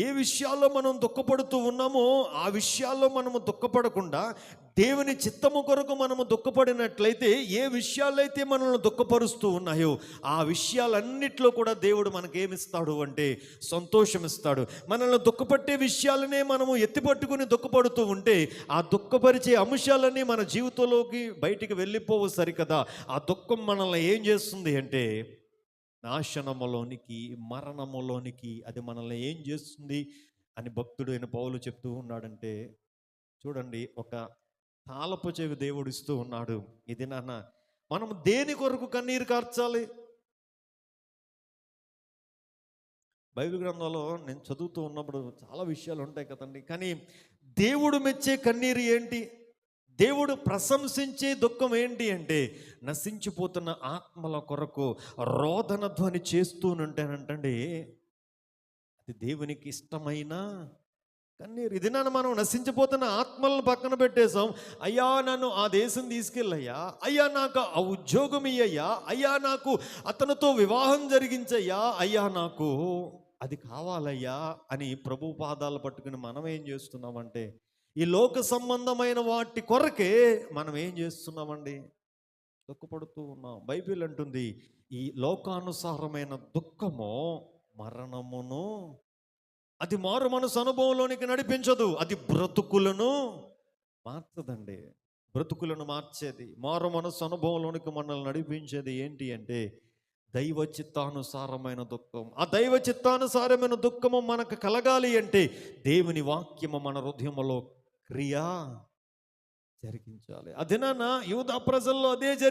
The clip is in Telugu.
ఏ విషయాల్లో మనం దుఃఖపడుతూ ఉన్నామో ఆ విషయాల్లో మనము దుఃఖపడకుండా దేవుని చిత్తము కొరకు మనము దుఃఖపడినట్లయితే, ఏ విషయాలైతే మనల్ని దుఃఖపరుస్తూ ఉన్నాయో ఆ విషయాలన్నిట్లో కూడా దేవుడు మనకేమిస్తాడు అంటే సంతోషం ఇస్తాడు. మనల్ని దుఃఖపట్టే విషయాలనే మనము ఎత్తిపట్టుకుని దుఃఖపడుతూ ఉంటే ఆ దుఃఖపరిచే అంశాలన్నీ మన జీవితంలోకి బయటికి వెళ్ళిపోవు సరికదా. ఆ దుఃఖం మనల్ని ఏం చేస్తుంది అంటే నాశనములోనికి, మరణములోనికి అది మనల్ని ఏం చేస్తుంది అని భక్తుడు అయిన పౌలు చెప్తూ ఉన్నాడంటే, చూడండి, ఒక తాళపు చెవి దేవుడు ఇస్తూ ఉన్నాడు. ఇది నాన్న మనం దేని కొరకు కన్నీరు కార్చాలి? బైబిల్ గ్రంథంలో నేను చదువుతూ ఉన్నప్పుడు చాలా విషయాలు ఉంటాయి కదండి, కానీ దేవుడు మెచ్చే కన్నీరు ఏంటి, దేవుడు ప్రశంసించే దుఃఖం ఏంటి అంటే నశించిపోతున్న ఆత్మల కొరకు రోదన ధ్వని చేస్తూనంటేనంటండి అది దేవునికి ఇష్టమైన కన్నీరు. ఇది నన్ను మనం నశించిపోతున్న ఆత్మలను పక్కన పెట్టేశాం. అయ్యా నన్ను ఆ దేశం తీసుకెళ్ళయ్యా, అయ్యా నాకు ఆ ఉద్యోగం ఇయ్యయ్యా, అయ్యా నాకు అతనితో వివాహం జరిగించయ్యా, అయ్యా నాకు అది కావాలయ్యా అని ప్రభు పాదాలు పట్టుకుని మనం ఏం చేస్తున్నామంటే ఈ లోక సంబంధమైన వాటి కొరకే మనం ఏం చేస్తున్నామండి, దుఃఖపడుతూ ఉన్నాం. బైబిల్ అంటుంది ఈ లోకానుసారమైన దుఃఖము మరణమును, అది మారు మనసు అనుభవంలోనికి నడిపించదు, అది బ్రతుకులను మార్చదండి. బ్రతుకులను మార్చేది, మారు మనసు అనుభవంలోనికి మనల్ని నడిపించేది ఏంటి అంటే దైవ చిత్తానుసారమైన దుఃఖం. ఆ దైవ చిత్తానుసారమైన దుఃఖము మనకు కలగాలి అంటే దేవుని వాక్యము మన హృదయములో క్రియ జరిగించాలి. అదేనా యూదా ప్రజల్లో అదే జరిగింది.